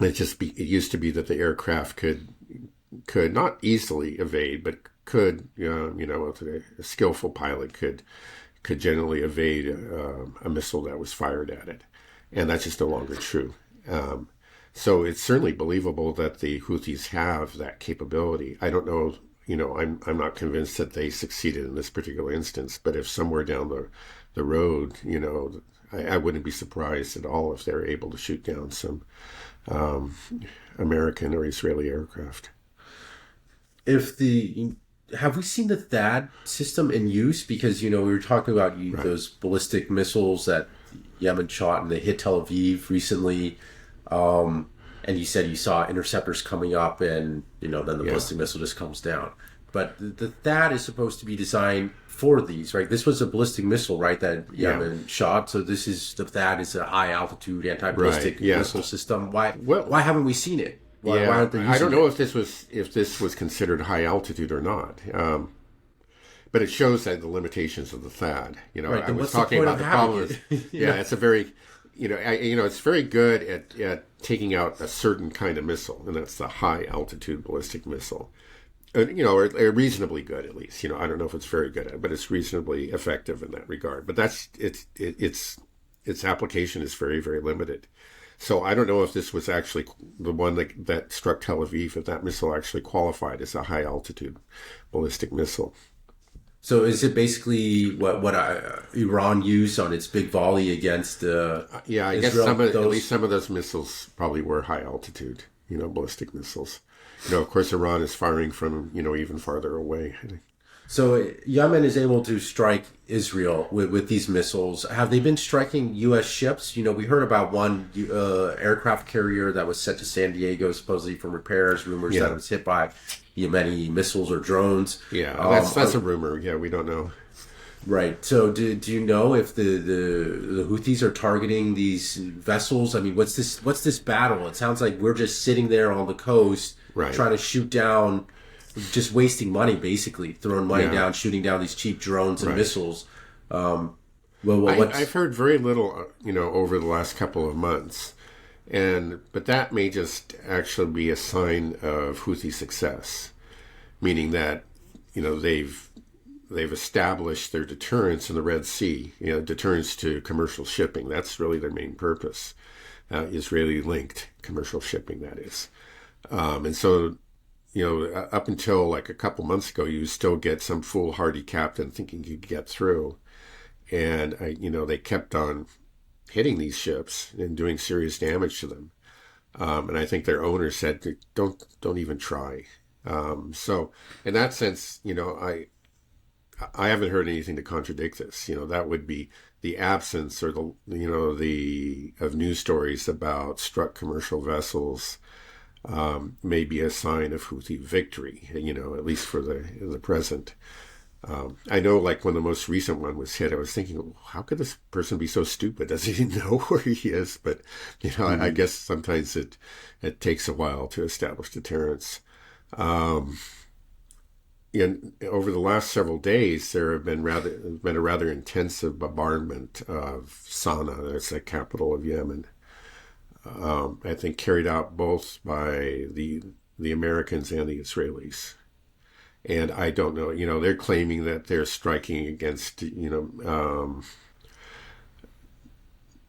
It used to be that the aircraft could not easily evade, but could, a skillful pilot could generally evade a missile that was fired at it. And that's just no longer true. So it's certainly believable that the Houthis have that capability. I don't know, I'm not convinced that they succeeded in this particular instance, but if somewhere down the road, I wouldn't be surprised at all if they're able to shoot down some American or Israeli aircraft. Have we seen the THAAD system in use? Because, we were talking about those ballistic missiles that Yemen shot and they hit Tel Aviv recently. And you said you saw interceptors coming up and, then the ballistic missile just comes down. But the THAAD is supposed to be designed for these, right? This was a ballistic missile, right, that Yemen shot. So the THAAD is a high altitude anti-ballistic missile system. Why haven't we seen it? Why aren't they using I don't know if this was considered high altitude or not. But it shows that the limitations of the THAAD. I was talking about the problem. It's a very, it's very good at taking out a certain kind of missile, and that's the high altitude ballistic missile. Or reasonably good, at least. I don't know if it's very good at it, but it's reasonably effective in that regard. But its application is very, very limited. So I don't know if this was actually the one that struck Tel Aviv, if that missile actually qualified as a high altitude ballistic missile. So is it basically what Iran used on its big volley against I guess at least some of those missiles probably were high altitude, ballistic missiles. Of course, Iran is firing from, even farther away. So Yemen is able to strike Israel with these missiles. Have they been striking U.S. ships? We heard about one aircraft carrier that was sent to San Diego supposedly for repairs. Rumors that it was hit by Yemeni missiles or drones. Yeah, that's a rumor. Yeah, we don't know. Right. So do you know if the Houthis are targeting these vessels? I mean, what's this battle? It sounds like we're just sitting there on the coast trying to shoot down, just wasting money, basically throwing money down, shooting down these cheap drones and missiles. I've heard very little, over the last couple of months, but that may just actually be a sign of Houthi success. meaning that they've established their deterrence in the Red Sea, deterrence to commercial shipping. That's really their main purpose. Israeli-linked commercial shipping, that is. And so, up until like a couple months ago, you still get some foolhardy captain thinking you could get through. And, they kept on hitting these ships and doing serious damage to them. And I think their owner said, don't even try. So in that sense, I haven't heard anything to contradict this. That would be the absence or of news stories about struck commercial vessels, may be a sign of Houthi victory, at least for the present. I know, like when the most recent one was hit, I was thinking, how could this person be so stupid? Does he know where he is? But, I guess sometimes it takes a while to establish deterrence. Over the last several days, there have been a rather intensive bombardment of Sana'a, that's the capital of Yemen. I think carried out both by the Americans and the Israelis. And I don't know, they're claiming that they're striking against,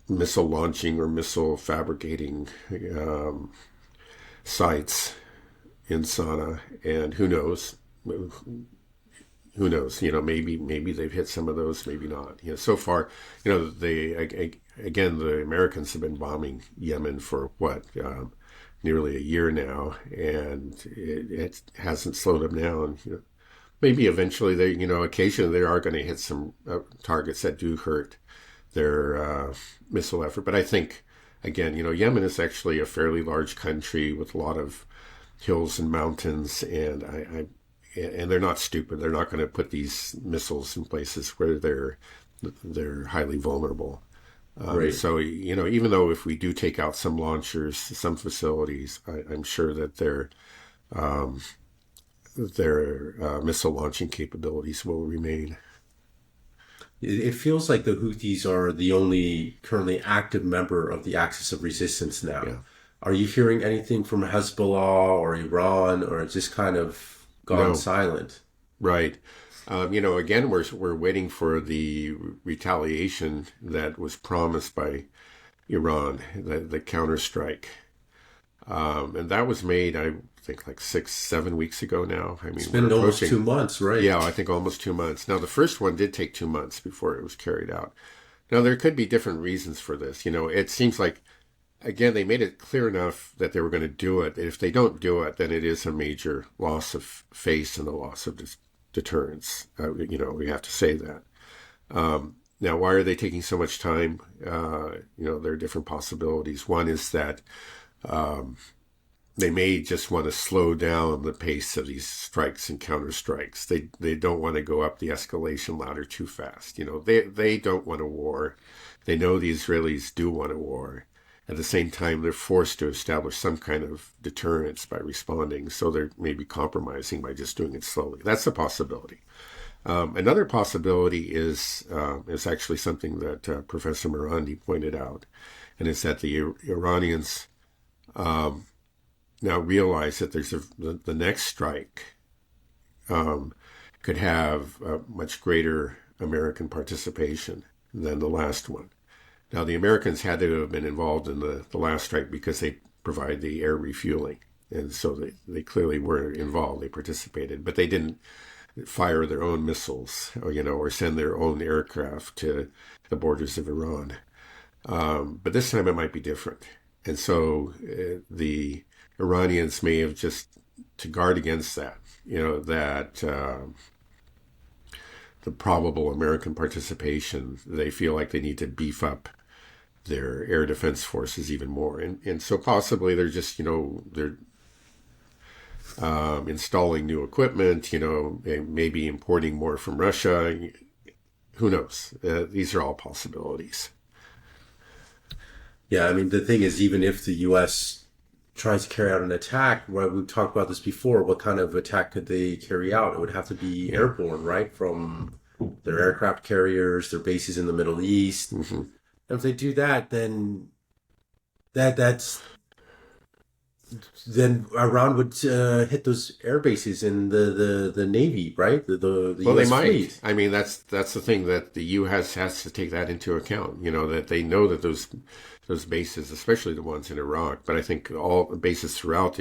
missile launching or missile fabricating sites in Sana'a, and who knows? Who knows? Maybe they've hit some of those, maybe not. So far, the Americans have been bombing Yemen for nearly a year now, and it hasn't slowed them down. Maybe eventually occasionally they are going to hit some targets that do hurt their missile effort. But I think, again, Yemen is actually a fairly large country with a lot of hills and mountains, and they're not stupid. They're not going to put these missiles in places where they're highly vulnerable. Right. So, even though if we do take out some launchers, some facilities, I'm sure that their missile launching capabilities will remain. It feels like the Houthis are the only currently active member of the Axis of Resistance now. Yeah. Are you hearing anything from Hezbollah or Iran, or it's just kind of gone silent? Right. Again, we're waiting for the retaliation that was promised by Iran, the counterstrike. And that was made, I think, like 6-7 weeks ago now. I mean, it's been almost 2 months, right? Yeah, I think almost 2 months. Now, the first one did take 2 months before it was carried out. Now, there could be different reasons for this. It seems like, again, they made it clear enough that they were going to do it. If they don't do it, then it is a major loss of face and a loss of deterrence. We have to say that. Now, why are they taking so much time? There are different possibilities. One is that they may just want to slow down the pace of these strikes and counterstrikes. They don't want to go up the escalation ladder too fast. They don't want a war. They know the Israelis do want a war. At the same time, they're forced to establish some kind of deterrence by responding, so they're maybe compromising by just doing it slowly. That's a possibility. Another possibility is actually something that Professor Morandi pointed out, and it's that the Iranians now realize that there's the next strike could have much greater American participation than the last one. Now, the Americans had to have been involved in the last strike because they provide the air refueling. And so they clearly were involved. They participated. But they didn't fire their own missiles or send their own aircraft to the borders of Iran. But this time it might be different. And so the Iranians may have just, to guard against that, the probable American participation, they feel like they need to beef up their air defense forces even more. And so possibly they're just, they're installing new equipment, maybe importing more from Russia. Who knows? These are all possibilities. Yeah, I mean, the thing is, even if the U.S. tries to carry out an attack, we've talked about this before, what kind of attack could they carry out? It would have to be airborne, right? From their aircraft carriers, their bases in the Middle East. Mm-hmm. And if they do that, then that's then Iran would hit those air bases in the Navy, right? The Well, they U.S. might. fleet. I mean, that's the thing that the U.S. has to take that into account. You know, that they know that those bases, especially the ones in Iraq, but I think all bases throughout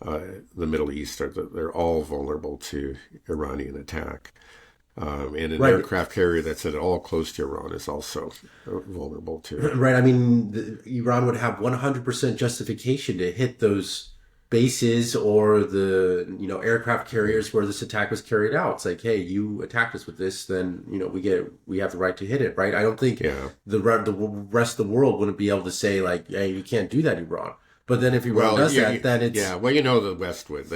uh, the Middle East they're all vulnerable to Iranian attack. And an Right. aircraft carrier that's at all close to Iran is also vulnerable to it. Right. I mean, Iran would have 100% justification to hit those bases or the aircraft carriers where this attack was carried out. It's like, hey, you attacked us with this, then we have the right to hit it, right? I don't think Yeah. the rest of the world wouldn't be able to say like, hey, you can't do that, Iran. But then if Iran Well, does that, then yeah. it's Well, you know, the West would.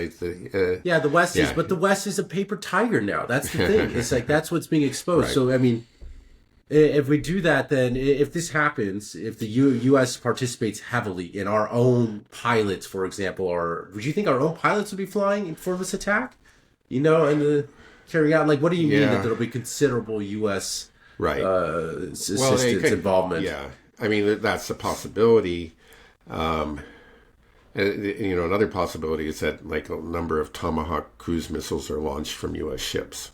yeah, the West is, Yeah. but the West is a paper tiger now. That's the thing. It's like that's what's being exposed. Right. So I mean, if we do that, then if this happens, if the U.S. participates heavily in our own pilots, for example, or would you think our own pilots would be flying for this attack? And carrying out, like, what do you mean that Yeah. there'll be considerable U.S. Right. Well, they assistance could. involvement? Yeah. I mean, that's a possibility. Another possibility is that like a number of Tomahawk cruise missiles are launched from U.S. ships.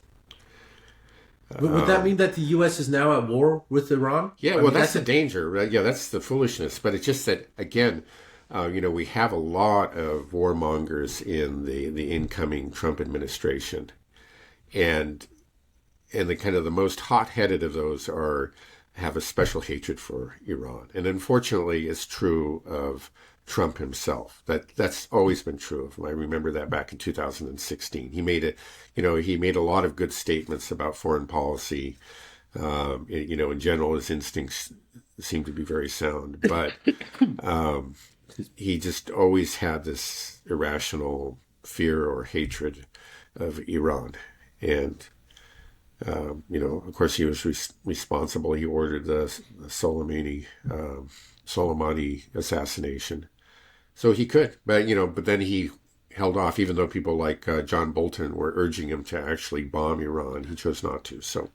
Would that mean that the U.S. is now at war with Iran? Yeah, I well, mean, that's the danger, right? Yeah, that's the foolishness. But it's just that again, we have a lot of warmongers in the incoming Trump administration, and the kind of the most hot-headed of those have a special hatred for Iran, and unfortunately, it's true of Trump himself. That's always been true of him. I remember that back in 2016. He made a lot of good statements about foreign policy. In general, his instincts seem to be very sound, but he just always had this irrational fear or hatred of Iran, and of course, he was responsible. He ordered the Soleimani assassination, so he could, but then he held off. Even though people like John Bolton were urging him to actually bomb Iran, he chose not to. So,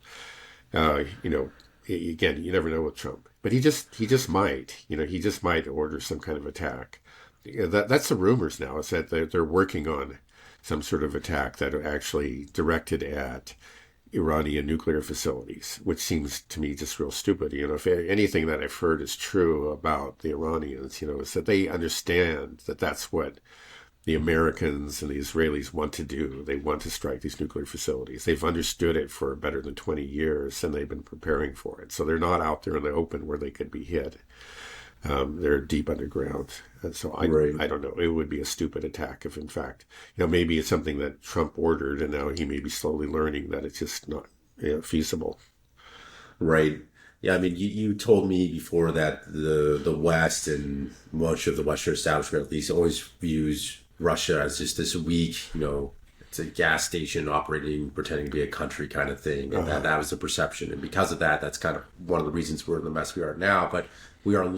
again, you never know with Trump, but he just might. He just might order some kind of attack. That's the rumors now. Is that they're working on some sort of attack that are actually directed at Iranian nuclear facilities, which seems to me just real stupid. If anything that I've heard is true about the Iranians, is that they understand that that's what the Americans and the Israelis want to do. They want to strike these nuclear facilities. They've understood it for better than 20 years, and they've been preparing for it. So they're not out there in the open where they could be hit. They're deep underground. And so Right. I don't know. It would be a stupid attack if, in fact, maybe it's something that Trump ordered, and now he may be slowly learning that it's just not feasible. Right. Yeah, I mean, you told me before that the West and much of the Western establishment, at least, always views Russia as just this weak, it's a gas station operating, pretending to be a country kind of thing, and that was the perception. And because of that, that's kind of one of the reasons we're in the mess we are now. But we are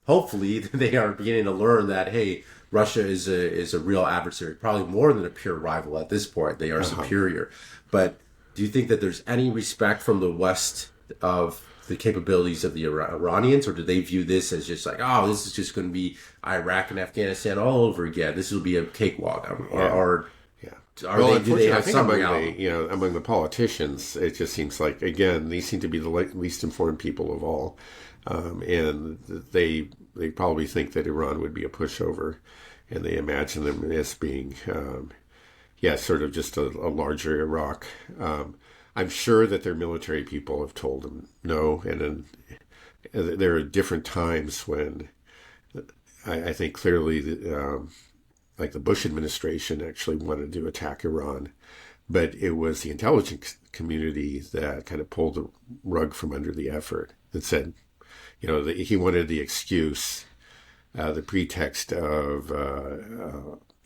hopefully they are beginning to learn that hey, Russia is a real adversary, probably more than a pure rival at this point. They are superior. But do you think that there's any respect from the West of the capabilities of the Iranians, or do they view this as just like, oh, this is just going to be Iraq and Afghanistan all over again? This will be a cakewalk, or Yeah. do they I have think some among reality? among the politicians, it just seems like again these seem to be the least informed people of all, and they probably think that Iran would be a pushover, and they imagine them as being, sort of just a larger Iraq. I'm sure that their military people have told them no, and then there are different times when I think clearly like the Bush administration actually wanted to attack Iran, but it was the intelligence community that kind of pulled the rug from under the effort and said, he wanted the excuse, the pretext of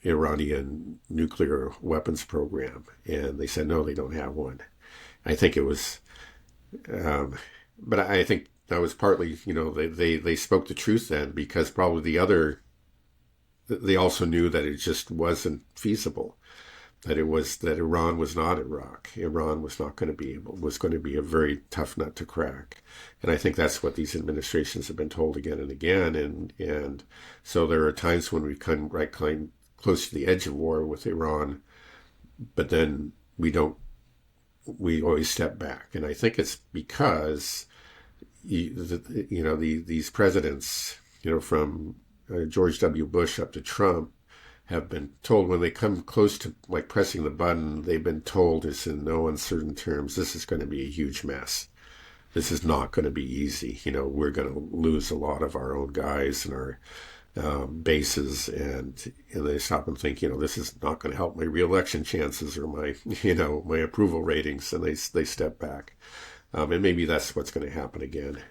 Iranian nuclear weapons program, and they said no, they don't have one. I think it was, but I think that was partly, they spoke the truth then, because probably they also knew that it just wasn't feasible. that Iran was not Iraq. Iran was not going to be was going to be a very tough nut to crack, and I think that's what these administrations have been told again and again. And so there are times when we come right close to the edge of war with Iran, but then we don't. We always step back, and I think it's because these presidents, from George W. Bush up to Trump, have been told when they come close to like pressing the button, they've been told this in no uncertain terms, this is going to be a huge mess. This is not going to be easy. We're going to lose a lot of our own guys and our bases, and they stop and think, this is not going to help my reelection chances or my, my approval ratings, and they step back. And maybe that's what's going to happen again.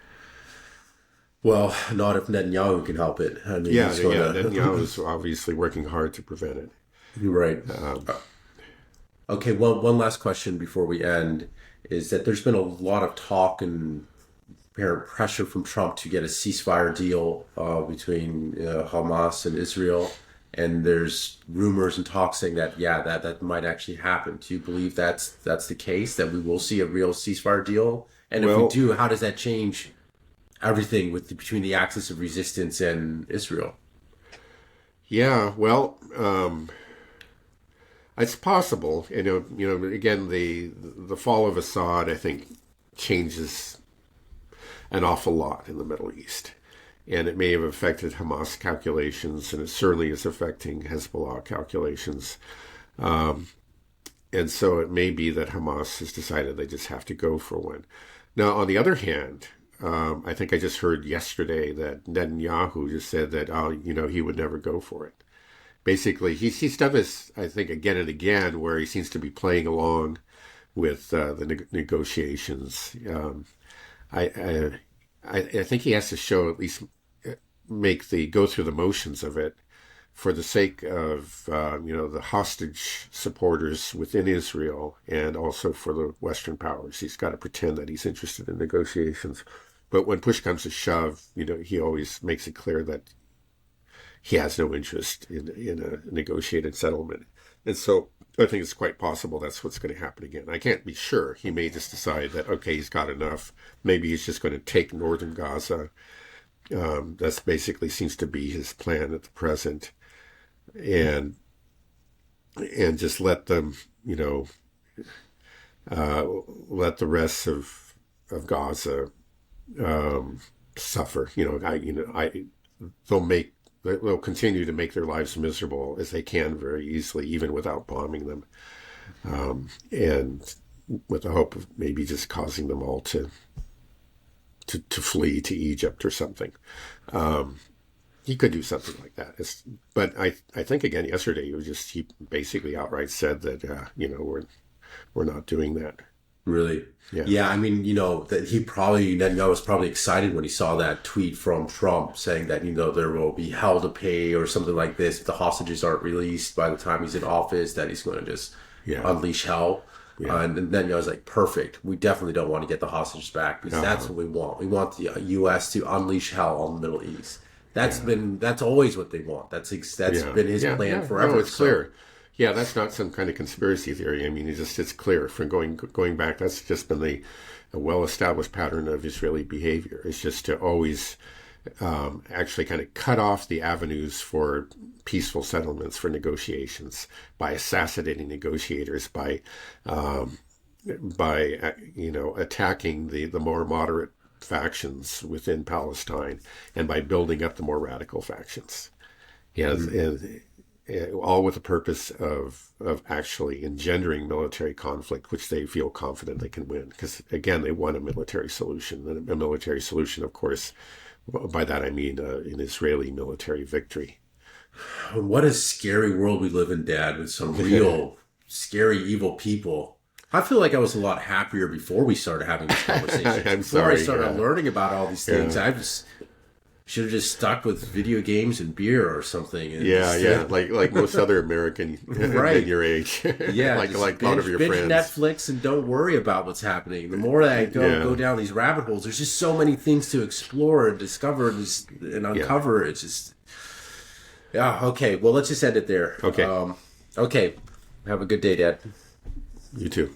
Well, not if Netanyahu can help it. I mean, Netanyahu is obviously working hard to prevent it. You're right. Okay, one last question before we end is that there's been a lot of talk and apparent pressure from Trump to get a ceasefire deal between Hamas and Israel, and there's rumors and talk saying that that might actually happen. Do you believe that's the case, that we will see a real ceasefire deal? And if we do, how does that change everything between the axis of resistance and Israel? Yeah, well, it's possible. Again, the fall of Assad, I think, changes an awful lot in the Middle East. And it may have affected Hamas calculations, and it certainly is affecting Hezbollah calculations. And so it may be that Hamas has decided they just have to go for one. Now, on the other hand, I think I just heard yesterday that Netanyahu just said that, he would never go for it. Basically, he's done this, I think, again and again, where he seems to be playing along with the negotiations. I think he has to show, at least go through the motions of it for the sake of, the hostage supporters within Israel and also for the Western powers. He's got to pretend that he's interested in negotiations. But when push comes to shove, he always makes it clear that he has no interest in a negotiated settlement. And so I think it's quite possible that's what's going to happen again. I can't be sure. He may just decide that, okay, he's got enough. Maybe he's just going to take northern Gaza. That's basically seems to be his plan at the present. And just let them, let the rest of Gaza suffer. They'll continue to make their lives miserable as they can very easily, even without bombing them, and with the hope of maybe just causing them all to flee to Egypt or something. He could do something like that. But I think again yesterday he basically outright said that we're not doing that. Really? Yeah. I mean, that Netanyahu was probably excited when he saw that tweet from Trump saying that, there will be hell to pay or something like this if the hostages aren't released by the time he's in office, that he's going to just unleash hell. Yeah. And Netanyahu was like, perfect. We definitely don't want to get the hostages back because that's what we want. We want the U.S. to unleash hell on the Middle East. That's always what they want. That's been his plan forever. No, it's clear. Yeah, that's not some kind of conspiracy theory. I mean, it's clear from going back. That's just been a well-established pattern of Israeli behavior. It's just to always actually kind of cut off the avenues for peaceful settlements, for negotiations, by assassinating negotiators, by attacking the more moderate factions within Palestine, and by building up the more radical factions. And all with the purpose of actually engendering military conflict, which they feel confident they can win. Because, again, they want a military solution. And a military solution, of course, by that I mean an Israeli military victory. What a scary world we live in, Dad, with some real scary, evil people. I feel like I was a lot happier before we started having this conversation. Before I started learning about all these things, I should have just stuck with video games and beer or something. And like most other American right. your age. Yeah, like a lot of your friends. Netflix and don't worry about what's happening. The more that I go down these rabbit holes, there's just so many things to explore and discover and uncover. It's just okay. Well, let's just end it there. Okay. Okay. Have a good day, Dad. You too.